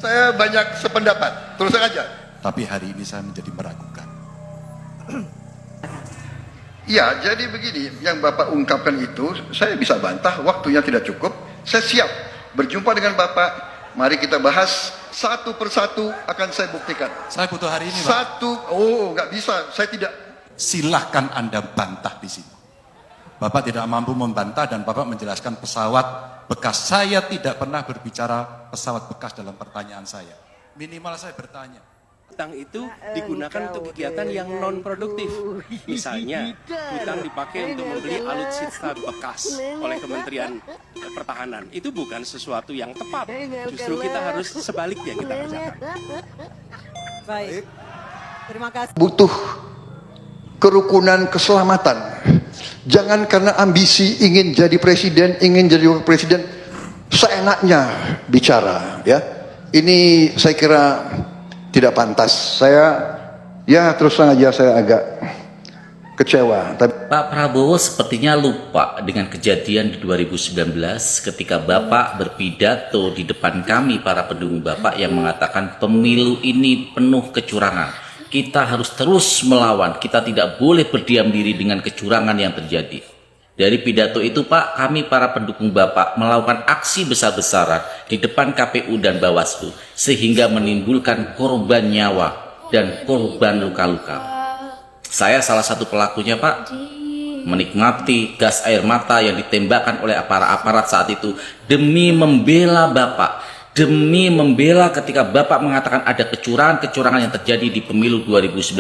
Saya banyak sependapat, terus saja. Tapi hari ini saya menjadi meragukan. Ya, jadi begini, yang Bapak ungkapkan itu, saya bisa bantah, waktunya tidak cukup. Saya siap berjumpa dengan Bapak, mari kita bahas satu persatu akan saya buktikan. Saya butuh hari ini, Pak. Satu, oh nggak bisa, saya tidak. Silahkan Anda bantah di sini. Bapak tidak mampu membantah dan Bapak menjelaskan pesawat bekas. Saya tidak pernah berbicara pesawat bekas dalam pertanyaan saya. Minimal saya bertanya. Hutang itu digunakan untuk kegiatan yang non produktif. Misalnya, hutang dipakai untuk membeli alutsista bekas oleh Kementerian Pertahanan. Itu bukan sesuatu yang tepat. Justru kita harus sebaliknya kita kerjakan. Baik. Terima kasih. Butuh kerukunan keselamatan. Jangan karena ambisi ingin jadi presiden, ingin jadi wakil presiden, seenaknya bicara, ya. Ini saya kira tidak pantas. Saya, ya terus terang aja saya agak kecewa. Pak Prabowo sepertinya lupa dengan kejadian di 2019 ketika Bapak berpidato di depan kami para pendukung Bapak yang mengatakan pemilu ini penuh kecurangan. Kita harus terus melawan, kita tidak boleh berdiam diri dengan kecurangan yang terjadi. Dari pidato itu Pak, kami para pendukung Bapak melakukan aksi besar-besaran di depan KPU dan Bawaslu sehingga menimbulkan korban nyawa dan korban luka-luka. Saya salah satu pelakunya Pak, menikmati gas air mata yang ditembakkan oleh aparat saat itu demi membela Bapak. Demi membela ketika Bapak mengatakan ada kecurangan-kecurangan yang terjadi di pemilu 2019.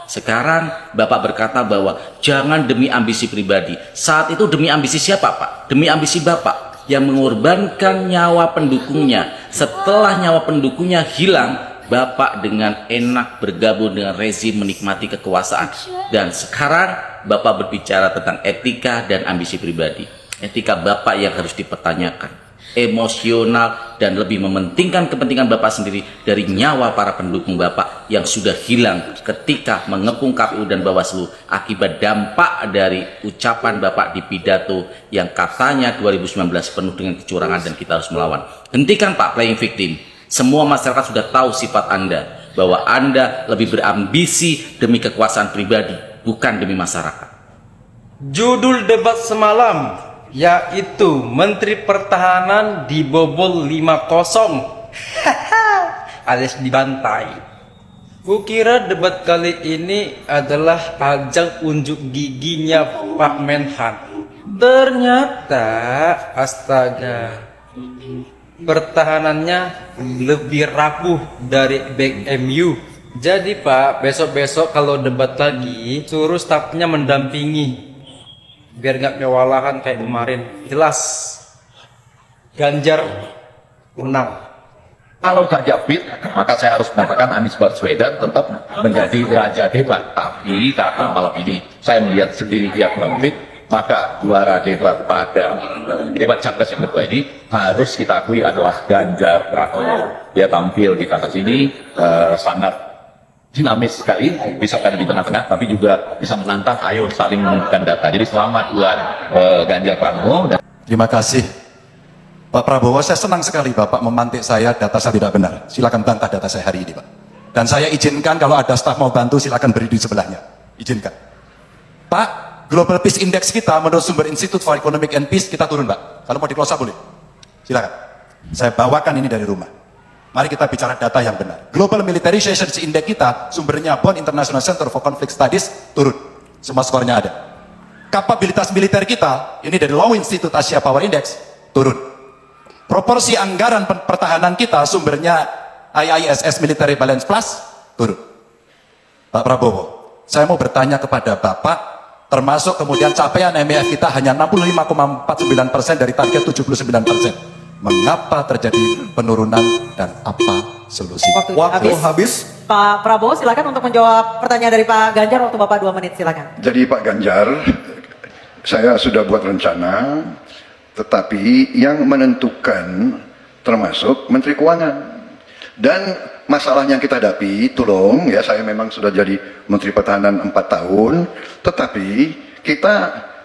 Sekarang Bapak berkata bahwa jangan demi ambisi pribadi. Saat itu demi ambisi siapa Pak? Demi ambisi Bapak yang mengorbankan nyawa pendukungnya. Setelah nyawa pendukungnya hilang, Bapak dengan enak bergabung dengan rezim menikmati kekuasaan. Dan sekarang Bapak berbicara tentang etika dan ambisi pribadi. Etika Bapak yang harus dipertanyakan, emosional dan lebih mementingkan kepentingan Bapak sendiri dari nyawa para pendukung Bapak yang sudah hilang ketika mengepung KPU dan Bawaslu akibat dampak dari ucapan Bapak di pidato yang katanya 2019 penuh dengan kecurangan dan kita harus melawan. Hentikan Pak playing victim. Semua masyarakat sudah tahu sifat Anda, bahwa Anda lebih berambisi demi kekuasaan pribadi, bukan demi masyarakat. Judul debat semalam yaitu Menteri Pertahanan dibobol 5-0 alias dibantai. Kukira debat kali ini adalah ajang unjuk giginya Pak Menhan. Ternyata astaga, pertahanannya lebih rapuh dari back MU. Jadi Pak, besok-besok kalau debat lagi suruh stafnya mendampingi biar nggak kewalahan kayak kemarin. Jelas Ganjar menang. Kalau Ganjar fit, maka saya harus mengatakan Anies Baswedan tetap menjadi raja debat. Tapi karena malam ini saya melihat sendiri dia kurang fit, maka juara debat pada debat capres yang kedua ini harus kita akui adalah Ganjar Pranowo. Dia tampil di atas ini sangat dinamis sekali, bisa ada di tengah-tengah, tapi juga bisa menantang. Ayo saling menunjukkan data. Jadi selamat buat Ganjar Pranowo. Terima kasih Pak Prabowo. Saya senang sekali Bapak memantik saya, data saya tidak benar. Silakan bantah data saya hari ini Pak. Dan saya izinkan kalau ada staf mau bantu silakan beri di sebelahnya. Izinkan Pak. Global Peace Index kita menurut sumber Institute for Economic and Peace kita turun Pak. Kalau mau diklosa boleh, silakan. Saya bawakan ini dari rumah. Mari kita bicara data yang benar. Global Militarization Index kita sumbernya Bonn International Center for Conflict Studies turun. Semua skornya ada. Kapabilitas militer kita ini dari Law Institute Asia Power Index turun. Proporsi anggaran pertahanan kita sumbernya IISS Military Balance Plus turun. Pak Prabowo, saya mau bertanya kepada Bapak, termasuk kemudian capaian MEF kita hanya 65,49% dari target 79%. Mengapa terjadi penurunan dan apa solusi? Waktu habis. Pak Prabowo silakan untuk menjawab pertanyaan dari Pak Ganjar, waktu Bapak 2 menit silakan. Jadi Pak Ganjar, saya sudah buat rencana, tetapi yang menentukan termasuk Menteri Keuangan. Dan masalah yang kita hadapi, tolong ya, saya memang sudah jadi Menteri Pertahanan 4 tahun, tetapi kita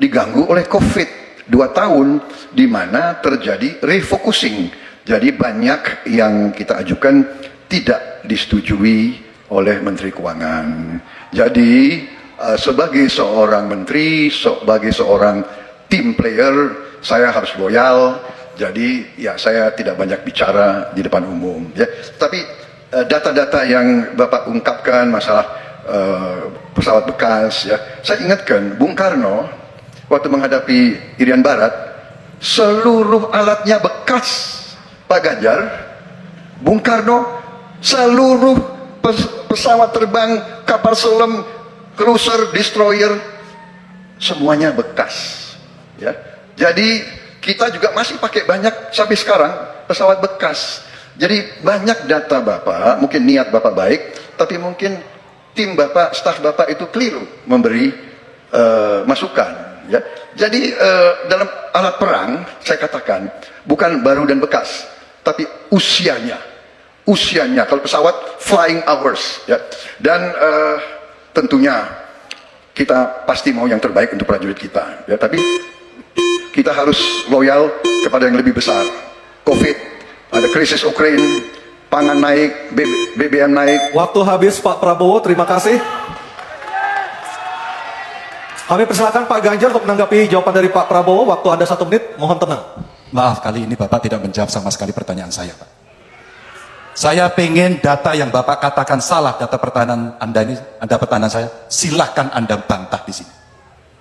diganggu oleh COVID 2 tahun, di mana terjadi refocusing Jadi banyak yang kita ajukan tidak disetujui oleh Menteri Keuangan. Jadi sebagai seorang menteri, sebagai seorang team player, saya harus loyal. Jadi ya saya tidak banyak bicara di depan umum. Ya, tapi data-data yang Bapak ungkapkan masalah pesawat bekas, ya, saya ingatkan Bung Karno waktu menghadapi Irian Barat, seluruh alatnya bekas. Pak Ganjar, Bung Karno, seluruh pesawat terbang, kapal selam, cruiser, destroyer, semuanya bekas. Ya, jadi kita juga masih pakai banyak sampai sekarang pesawat bekas. Jadi banyak data Bapak, mungkin niat Bapak baik, tapi mungkin tim Bapak, staf Bapak itu keliru memberi masukan. Ya, jadi dalam alat perang saya katakan bukan baru dan bekas, tapi usianya, kalau pesawat flying hours, ya, dan tentunya kita pasti mau yang terbaik untuk prajurit kita, ya, tapi kita harus loyal kepada yang lebih besar. Covid, ada krisis Ukraina, pangan naik, BBM naik. Waktu habis Pak Prabowo, terima kasih. Kami persilakan Pak Ganjar untuk menanggapi jawaban dari Pak Prabowo. Waktu Anda 1 menit, mohon tenang. Maaf, kali ini Bapak tidak menjawab sama sekali pertanyaan saya, Pak. Saya pengen data yang Bapak katakan salah, data pertahanan Anda ini, Anda pertahanan saya, silahkan Anda bantah di sini.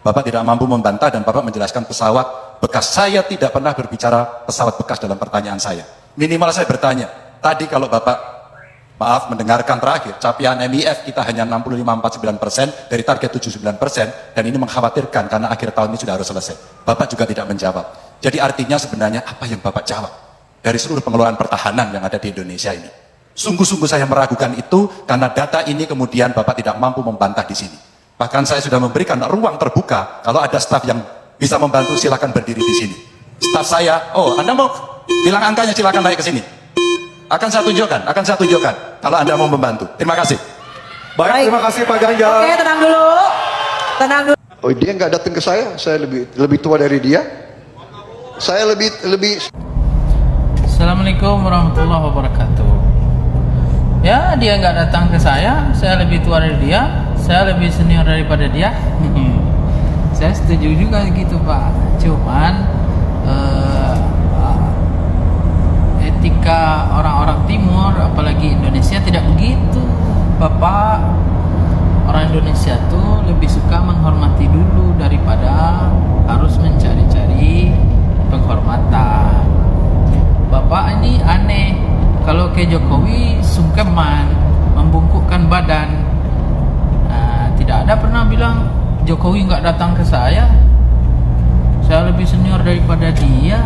Bapak tidak mampu membantah dan Bapak menjelaskan pesawat bekas. Saya tidak pernah berbicara pesawat bekas dalam pertanyaan saya. Minimal saya bertanya, tadi kalau Bapak, maaf, mendengarkan terakhir, capaian MIF kita hanya 65-49% dari target 79%, dan ini mengkhawatirkan karena akhir tahun ini sudah harus selesai. Bapak juga tidak menjawab. Jadi artinya sebenarnya apa yang Bapak jawab dari seluruh pengelolaan pertahanan yang ada di Indonesia ini? Sungguh-sungguh saya meragukan itu karena data ini kemudian Bapak tidak mampu membantah di sini. Bahkan saya sudah memberikan ruang terbuka, kalau ada staf yang bisa membantu silakan berdiri di sini. Staf saya, oh Anda mau bilang angkanya silakan naik ke sini. Akan saya tunjukkan kalau Anda mau membantu. Terima kasih. Baik, terima kasih Pak Ganjar. Oke, tenang dulu. Tenang dulu. Oh, dia nggak datang ke saya lebih tua dari dia. Saya lebih. Assalamualaikum warahmatullahi wabarakatuh. Ya, dia nggak datang ke saya lebih tua dari dia, saya lebih senior daripada dia. Saya setuju juga gitu Pak. Cuman etika orang-orang timur, apalagi Indonesia tidak begitu Bapak. Orang Indonesia tuh lebih suka menghormati dulu daripada harus mencari-cari penghormatan. Bapak ini aneh, kalau ke Jokowi sungkeman, membungkukkan badan. Tidak ada pernah bilang Jokowi nggak datang ke saya lebih senior daripada dia,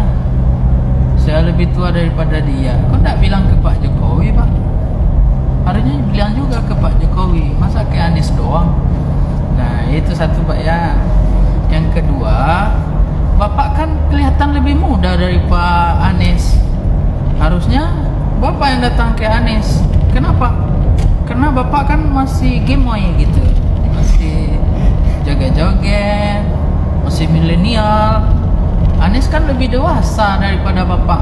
saya lebih tua daripada dia. Kok nggak bilang ke Pak Jokowi Pak? Harusnya bilang juga ke Pak Jokowi, masa ke Anies doang? Nah itu satu Pak ya. Yang kedua, Bapak kan kelihatan lebih muda dari Pak Anies. Harusnya Bapak yang datang ke Anies. Kenapa? Karena Bapak kan masih gemoy gitu, masih joget-joget, masih milenial. Anies kan lebih dewasa daripada Bapak.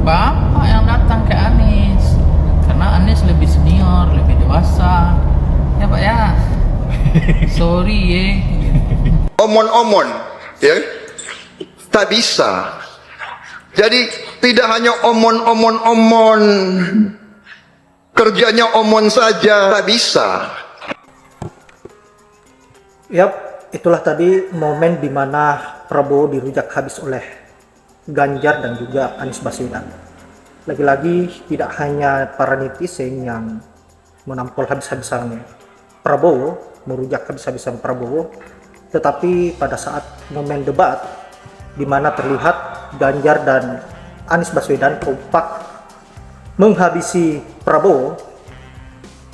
Bapak yang datang ke Anies karena Anies lebih senior, lebih dewasa. Ya Pak ya. Sorry ya. Omon-omon, ya, tak bisa. Jadi tidak hanya omon, kerjanya omon saja, tak bisa. Yap, itulah tadi momen di mana Prabowo dirujak habis oleh Ganjar dan juga Anies Baswedan. Lagi-lagi tidak hanya para netizen yang menampol habis-habisan Prabowo, merujak habis-habisan Prabowo, tetapi pada saat momen debat di mana terlihat Ganjar dan Anies Baswedan kompak menghabisi Prabowo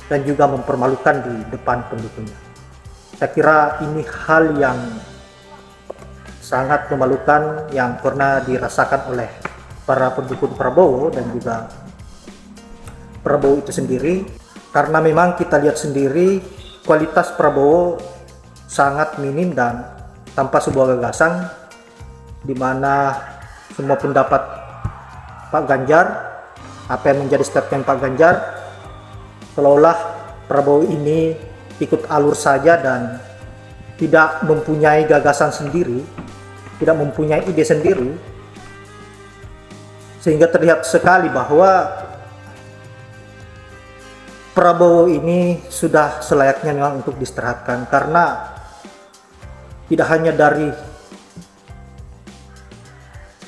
dan juga mempermalukan di depan pendukungnya. Saya kira ini hal yang sangat memalukan yang pernah dirasakan oleh para pendukung Prabowo dan juga Prabowo itu sendiri, karena memang kita lihat sendiri kualitas Prabowo sangat minim dan tanpa sebuah gagasan, di mana semua pendapat Pak Ganjar apa yang menjadi statement Pak Ganjar, seolah-olah Prabowo ini ikut alur saja dan tidak mempunyai gagasan sendiri, tidak mempunyai ide sendiri, sehingga terlihat sekali bahwa Prabowo ini sudah selayaknya memang untuk diistirahatkan, karena tidak hanya dari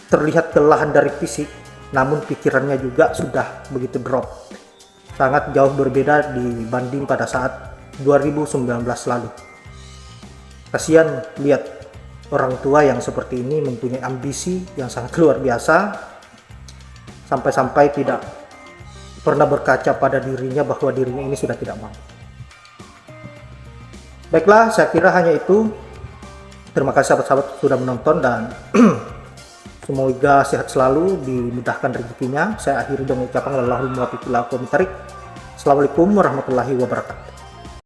terlihat kelelahan dari fisik, namun pikirannya juga sudah begitu drop, sangat jauh berbeda dibanding pada saat 2019 lalu. Kasihan lihat orang tua yang seperti ini mempunyai ambisi yang sangat luar biasa, sampai-sampai tidak pernah berkaca pada dirinya bahwa dirinya ini sudah tidak mampu. Baiklah, saya kira hanya itu. Terima kasih sahabat-sahabat sudah menonton, dan semoga sehat selalu, dimudahkan rezekinya. Saya akhiri dengan ucapan Assalamualaikum warahmatullahi wabarakatuh.